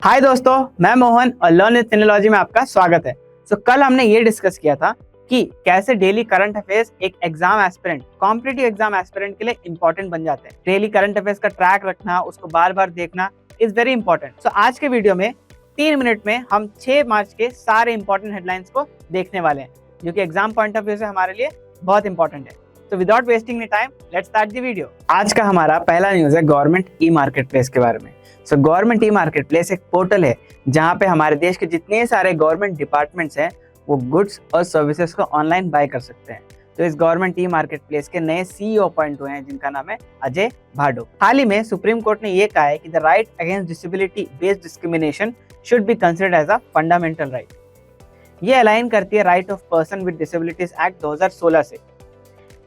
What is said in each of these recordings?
हाय दोस्तों, मैं मोहन और लर्न विद टेक्नोलॉजी में आपका स्वागत है। कल हमने ये डिस्कस किया था कि कैसे डेली करंट अफेयर्स एक exam aspirant, competitive exam aspirant के लिए इंपॉर्टेंट बन जाते हैं। डेली करंट अफेयर्स का ट्रैक रखना, उसको बार बार देखना इज वेरी इंपॉर्टेंट। आज के वीडियो में 3 मिनट में हम 6 मार्च के सारे इंपॉर्टेंट हेडलाइंस को देखने वाले हैं, जो कि एग्जाम पॉइंट ऑफ व्यू से हमारे लिए बहुत इंपॉर्टेंट है। तो without wasting time, let's start the video. आज का हमारा पहला न्यूज है गवर्नमेंट ई मार्केट प्लेस के बारे में। गवर्नमेंट ई मार्केट प्लेस एक पोर्टल है जहां पे हमारे देश के जितने सारे गवर्नमेंट डिपार्टमेंट्स हैं वो गुड्स और सर्विसेज को ऑनलाइन बाय कर सकते हैं। तो इस गवर्नमेंट ई मार्केट प्लेस के नए सीईओ अपॉइंट हुए हैं, जिनका नाम है अजय भाडो। हाल ही में सुप्रीम कोर्ट ने ये कहा है कि the right against disability based discrimination should be considered as a fundamental right. ये अलाइन करती है right of person with disabilities act 2016 से।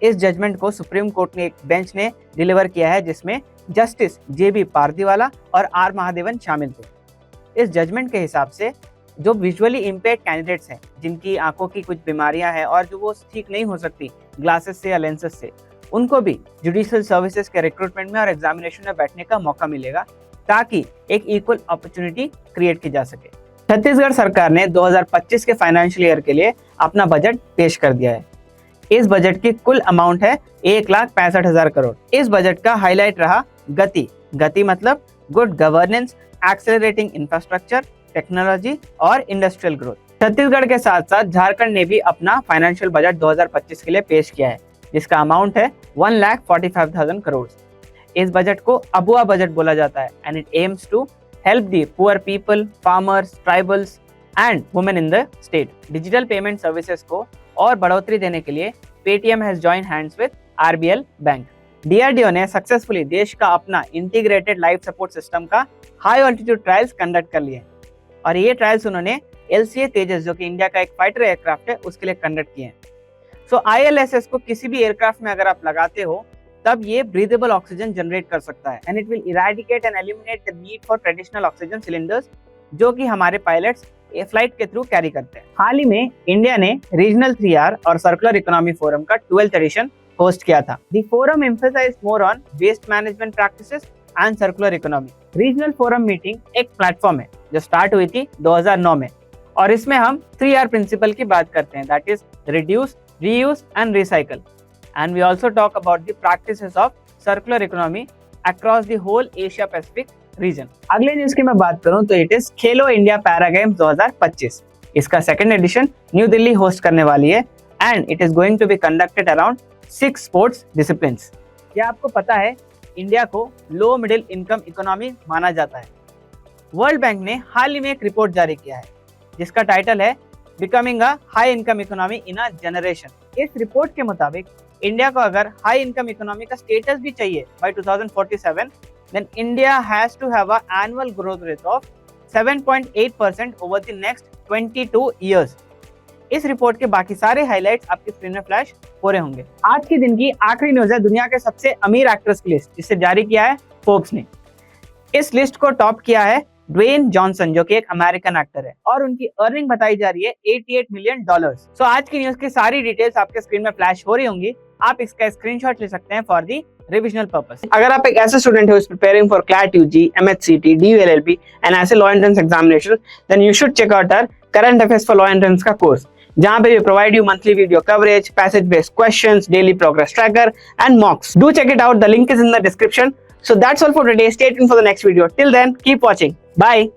इस जजमेंट को सुप्रीम कोर्ट ने एक बेंच ने डिलीवर किया है, जिसमें जस्टिस JB पारदीवाला और R महादेवन शामिल थे। इस जजमेंट के हिसाब से जो विजुअली इम्पेयर्ड कैंडिडेट्स हैं, जिनकी आंखों की कुछ बीमारियां हैं और जो वो ठीक नहीं हो सकती ग्लासेस से या लेंसेज से, उनको भी जुडिशियल सर्विसेज के रिक्रूटमेंट में और एग्जामिनेशन में बैठने का मौका मिलेगा, ताकि एक इक्वल अपॉर्चुनिटी क्रिएट की जा सके। छत्तीसगढ़ सरकार ने 2025 के फाइनेंशियल ईयर के लिए अपना बजट पेश कर दिया है। इस बजट की कुल अमाउंट है 1,65,000 करोड़। इस बजट का हाईलाइट रहा गति मतलब good governance, accelerating infrastructure, technology और इंडस्ट्रियल ग्रोथ। छत्तीसगढ़ के साथ साथ झारखंड ने भी अपना फाइनेंशियल बजट 2025 के लिए पेश किया है, जिसका अमाउंट है 1,45,000 करोड़। इस बजट को अबुआ बजट बोला जाता है and it aims to help the poor people, farmers, tribals and women in the state. Digital payment services को और बढ़ोतरी देने के लिए Paytm has join hands with RBL bank. DRDO ने सक्सेसफुली देश का अपना इंटीग्रेटेड लाइफ सपोर्ट सिस्टम का हाई ऑल्टीट्यूड ट्रायल्स कंडक्ट कर लिए, और ये ट्रायल्स उन्होंने LCA तेजस, जो कि इंडिया का एक फाइटर एयरक्राफ्ट है, उसके लिए कंडक्ट किए हैं। ILSS को किसी भी एयरक्राफ्ट में अगर आप लगाते हो, तब ये ब्रीदेबल ऑक्सीजन जनरेट कर सकता है and it will eradicate and eliminate the need for traditional oxygen cylinders, जो कि हमारे पायलट्स फ्लाइट के थ्रू कैरी करते हैं। हाल ही में इंडिया ने रीजनल 3R और सर्कुलर इकोनॉमी फोरम का 12th एडिशन होस्ट किया था। The forum emphasized more on waste management practices and circular economy. Regional forum meeting एक प्लेटफॉर्म है जो स्टार्ट हुई थी 2009 में, और इसमें हम 3R प्रिंसिपल की बात करते हैं, that is reduce, reuse and recycle. And we also talk about the practices of circular economy across the whole Asia Pacific region. अगले न्यूज की मैं बात करूं तो it is Khelo India para games 2025। इसका 2nd addition new Delhi host करने वाली है and it is going to be conducted around 6 sports disciplines. क्या आपको पता है इंडिया को लो मिडिल इनकम इकोनॉमी माना जाता है? वर्ल्ड बैंक ने हाल ही में एक रिपोर्ट जारी किया है, जिसका टाइटल है becoming a high income economy in a generation. इस रिपोर्ट के मुताबिक इंडिया को अगर हाई इनकम इकोनॉमी का स्टेटस भी चाहिए bye 2047, then India has to have an annual growth rate of 7.8% over the next 22 years. इस रिपोर्ट के बाकी सारे हाइलाइट्स आपकी स्क्रीन में फ्लैश हो रहे होंगे। आज के दिन की आखिरी न्यूज है दुनिया के सबसे अमीर एक्टर्स की लिस्ट, जिसे जारी किया है फोर्ब्स ने। इस लिस्ट को टॉप किया है ड्वेन जॉनसन, जो कि एक अमेरिकन एक्टर है, और उनकी अर्निंग बताई जा रही है $88 मिलियन। आज की न्यूज की सारी डिटेल्स आपके स्क्रीन में फ्लैश हो रही होंगी। आप इसका स्क्रीनशॉट ले सकते हैं फॉर दी रिविजनल पर्पस। अगर आप एक ऐसे स्टूडेंट हो preparing for CLAT UG, MHCT, DU LLB and ऐसे law entrance examination, then you should check out our current affairs for law entrance का कोर्स, जहां पे we provide you monthly video coverage, passage based questions, daily progress tracker and mocks. Do check it out, the link is in the description. So that's all for today. Stay tuned for the next video. Till then, keep watching. Bye.